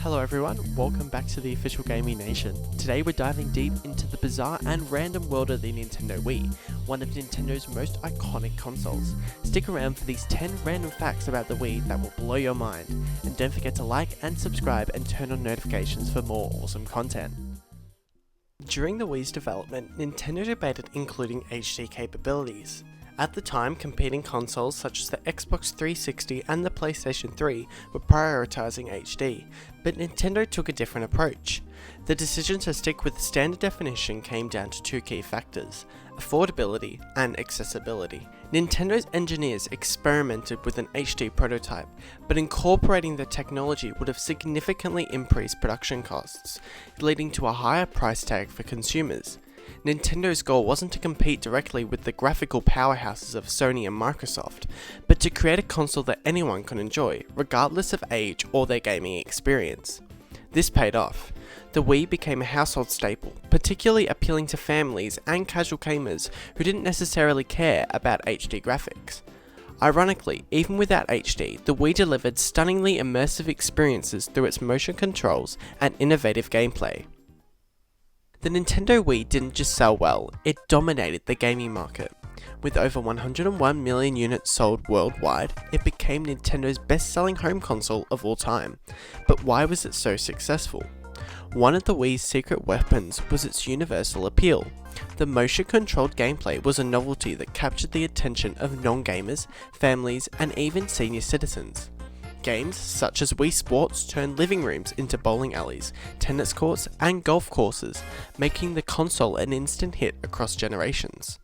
Hello everyone, welcome back to the Official Gaming Nation. Today we're diving deep into the bizarre and random world of the Nintendo Wii, one of Nintendo's most iconic consoles. Stick around for these 10 random facts about the Wii that will blow your mind. And don't forget to like and subscribe and turn on notifications for more awesome content. During the Wii's development, Nintendo debated including HD capabilities. At the time, competing consoles such as the Xbox 360 and the PlayStation 3 were prioritizing HD, but Nintendo took a different approach. The decision to stick with standard definition came down to two key factors: affordability and accessibility. Nintendo's engineers experimented with an HD prototype, but incorporating the technology would have significantly increased production costs, leading to a higher price tag for consumers. Nintendo's goal wasn't to compete directly with the graphical powerhouses of Sony and Microsoft, but to create a console that anyone could enjoy, regardless of age or their gaming experience. This paid off. The Wii became a household staple, particularly appealing to families and casual gamers who didn't necessarily care about HD graphics. Ironically, even without HD, the Wii delivered stunningly immersive experiences through its motion controls and innovative gameplay. The Nintendo Wii didn't just sell well, it dominated the gaming market. With over 101 million units sold worldwide, it became Nintendo's best-selling home console of all time. But why was it so successful? One of the Wii's secret weapons was its universal appeal. The motion-controlled gameplay was a novelty that captured the attention of non-gamers, families, and even senior citizens. Games such as Wii Sports turned living rooms into bowling alleys, tennis courts, and golf courses, making the console an instant hit across generations.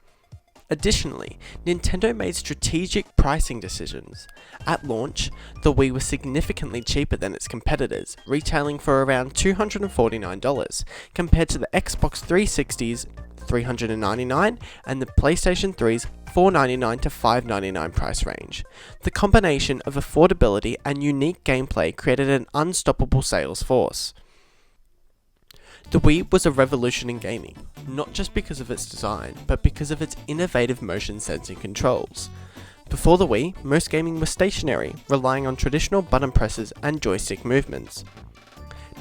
Additionally, Nintendo made strategic pricing decisions. At launch, the Wii was significantly cheaper than its competitors, retailing for around $249, compared to the Xbox 360's $399 and the PlayStation 3's $499 to $599 price range. The combination of affordability and unique gameplay created an unstoppable sales force. The Wii was a revolution in gaming, not just because of its design, but because of its innovative motion sensing controls. Before the Wii, most gaming was stationary, relying on traditional button presses and joystick movements.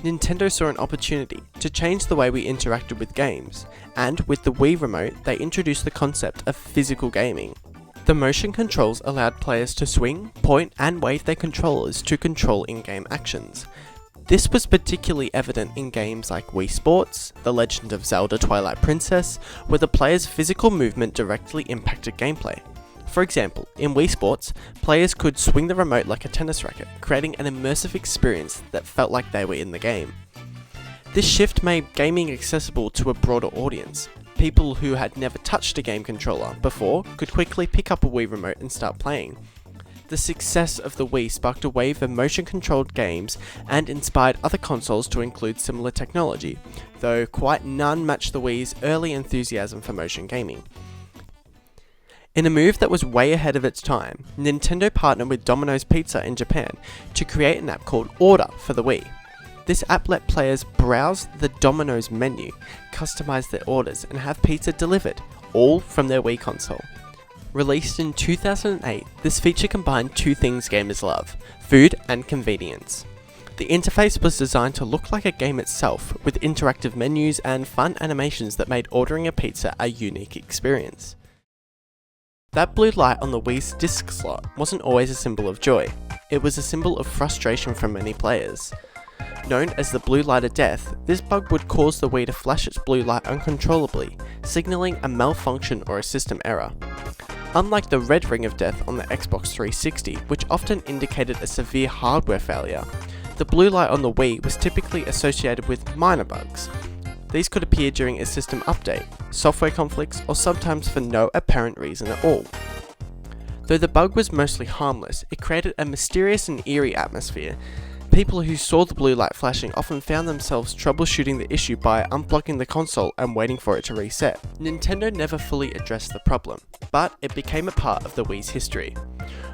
Nintendo saw an opportunity to change the way we interacted with games, and with the Wii Remote, they introduced the concept of physical gaming. The motion controls allowed players to swing, point, and wave their controllers to control in-game actions. This was particularly evident in games like Wii Sports, The Legend of Zelda Twilight Princess, where the player's physical movement directly impacted gameplay. For example, in Wii Sports, players could swing the remote like a tennis racket, creating an immersive experience that felt like they were in the game. This shift made gaming accessible to a broader audience. People who had never touched a game controller before could quickly pick up a Wii Remote and start playing. The success of the Wii sparked a wave of motion-controlled games and inspired other consoles to include similar technology, though quite none matched the Wii's early enthusiasm for motion gaming. In a move that was way ahead of its time, Nintendo partnered with Domino's Pizza in Japan to create an app called Order for the Wii. This app let players browse the Domino's menu, customize their orders, and have pizza delivered, all from their Wii console. Released in 2008, this feature combined two things gamers love: food and convenience. The interface was designed to look like a game itself, with interactive menus and fun animations that made ordering a pizza a unique experience. That blue light on the Wii's disc slot wasn't always a symbol of joy. It was a symbol of frustration for many players. Known as the blue light of death, this bug would cause the Wii to flash its blue light uncontrollably, signaling a malfunction or a system error. Unlike the red ring of death on the Xbox 360, which often indicated a severe hardware failure, the blue light on the Wii was typically associated with minor bugs. These could appear during a system update, software conflicts, or sometimes for no apparent reason at all. Though the bug was mostly harmless, it created a mysterious and eerie atmosphere. People who saw the blue light flashing often found themselves troubleshooting the issue by unplugging the console and waiting for it to reset. Nintendo never fully addressed the problem, but it became a part of the Wii's history.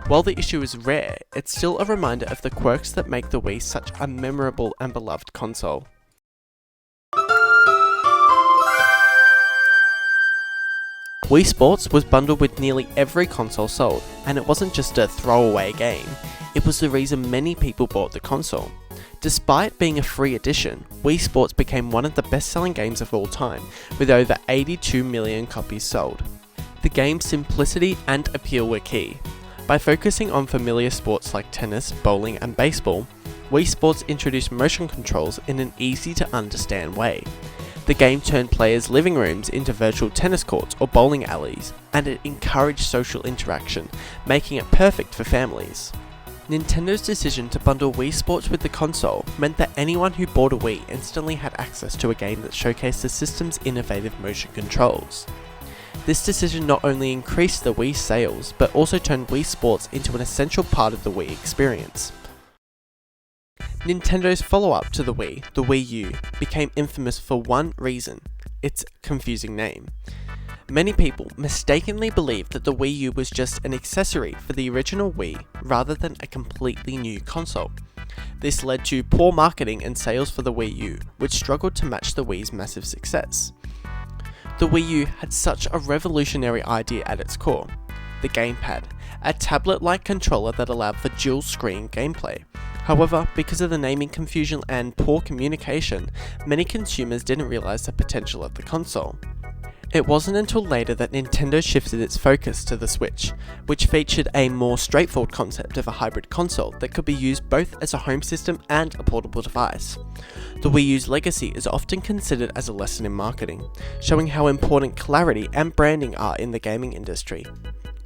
While the issue is rare, it's still a reminder of the quirks that make the Wii such a memorable and beloved console. Wii Sports was bundled with nearly every console sold, and it wasn't just a throwaway game. It was the reason many people bought the console. Despite being a free edition, Wii Sports became one of the best-selling games of all time, with over 82 million copies sold. The game's simplicity and appeal were key. By focusing on familiar sports like tennis, bowling and baseball, Wii Sports introduced motion controls in an easy-to-understand way. The game turned players' living rooms into virtual tennis courts or bowling alleys, and it encouraged social interaction, making it perfect for families. Nintendo's decision to bundle Wii Sports with the console meant that anyone who bought a Wii instantly had access to a game that showcased the system's innovative motion controls. This decision not only increased the Wii sales, but also turned Wii Sports into an essential part of the Wii experience. Nintendo's follow-up to the Wii U, became infamous for one reason: its confusing name. Many people mistakenly believed that the Wii U was just an accessory for the original Wii rather than a completely new console. This led to poor marketing and sales for the Wii U, which struggled to match the Wii's massive success. The Wii U had such a revolutionary idea at its core: the gamepad, a tablet-like controller that allowed for dual-screen gameplay. However, because of the naming confusion and poor communication, many consumers didn't realize the potential of the console. It wasn't until later that Nintendo shifted its focus to the Switch, which featured a more straightforward concept of a hybrid console that could be used both as a home system and a portable device. The Wii U's legacy is often considered as a lesson in marketing, showing how important clarity and branding are in the gaming industry.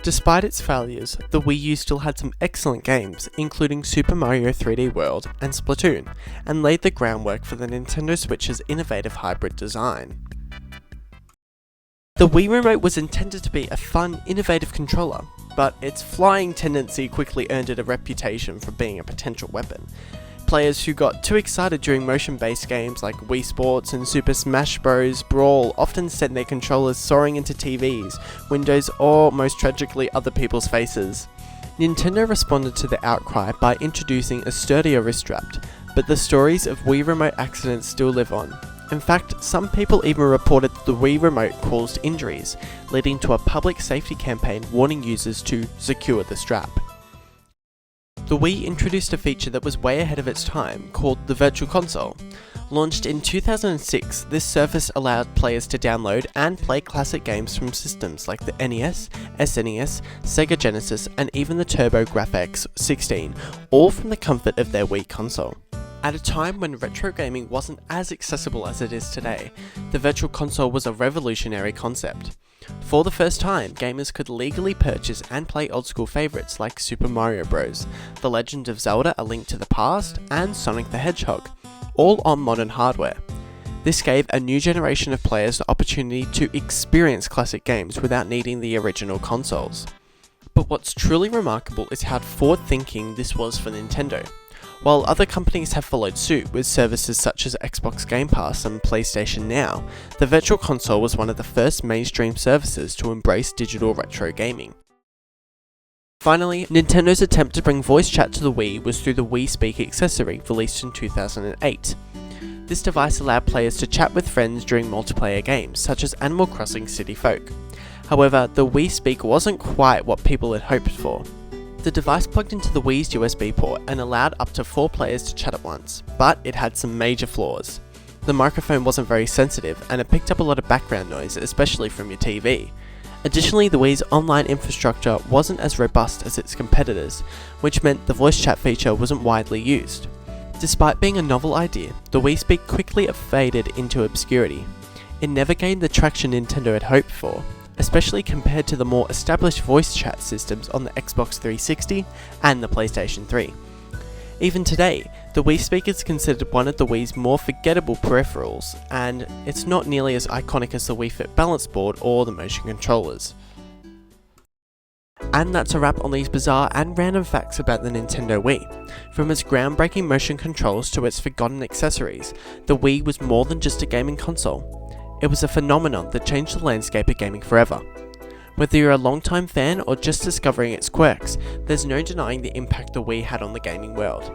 Despite its failures, the Wii U still had some excellent games, including Super Mario 3D World and Splatoon, and laid the groundwork for the Nintendo Switch's innovative hybrid design. The Wii Remote was intended to be a fun, innovative controller, but its flying tendency quickly earned it a reputation for being a potential weapon. Players who got too excited during motion-based games like Wii Sports and Super Smash Bros. Brawl often sent their controllers soaring into TVs, windows, or, most tragically, other people's faces. Nintendo responded to the outcry by introducing a sturdier wrist strap, but the stories of Wii Remote accidents still live on. In fact, some people even reported that the Wii Remote caused injuries, leading to a public safety campaign warning users to secure the strap. The Wii introduced a feature that was way ahead of its time, called the Virtual Console. Launched in 2006, this service allowed players to download and play classic games from systems like the NES, SNES, Sega Genesis, and even the TurboGrafx 16, all from the comfort of their Wii console. At a time when retro gaming wasn't as accessible as it is today, the Virtual Console was a revolutionary concept. For the first time, gamers could legally purchase and play old-school favourites like Super Mario Bros., The Legend of Zelda: A Link to the Past, and Sonic the Hedgehog, all on modern hardware. This gave a new generation of players the opportunity to experience classic games without needing the original consoles. But what's truly remarkable is how forward-thinking this was for Nintendo. While other companies have followed suit with services such as Xbox Game Pass and PlayStation Now, the Virtual Console was one of the first mainstream services to embrace digital retro gaming. Finally, Nintendo's attempt to bring voice chat to the Wii was through the Wii Speak accessory released in 2008. This device allowed players to chat with friends during multiplayer games, such as Animal Crossing City Folk. However, the Wii Speak wasn't quite what people had hoped for. The device plugged into the Wii's USB port and allowed up to 4 players to chat at once, but it had some major flaws. The microphone wasn't very sensitive and it picked up a lot of background noise, especially from your TV. Additionally, the Wii's online infrastructure wasn't as robust as its competitors, which meant the voice chat feature wasn't widely used. Despite being a novel idea, the Wii Speak quickly faded into obscurity. It never gained the traction Nintendo had hoped for, especially compared to the more established voice chat systems on the Xbox 360 and the PlayStation 3. Even today, the Wii Speak is considered one of the Wii's more forgettable peripherals, and it's not nearly as iconic as the Wii Fit balance board or the motion controllers. And that's a wrap on these bizarre and random facts about the Nintendo Wii. From its groundbreaking motion controls to its forgotten accessories, the Wii was more than just a gaming console. It was a phenomenon that changed the landscape of gaming forever. Whether you're a long-time fan or just discovering its quirks, there's no denying the impact the Wii had on the gaming world.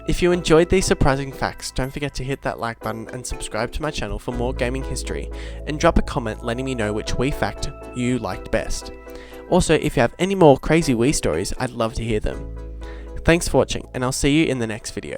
If you enjoyed these surprising facts, don't forget to hit that like button and subscribe to my channel for more gaming history, and drop a comment letting me know which Wii fact you liked best. Also, if you have any more crazy Wii stories, I'd love to hear them. Thanks for watching, and I'll see you in the next video.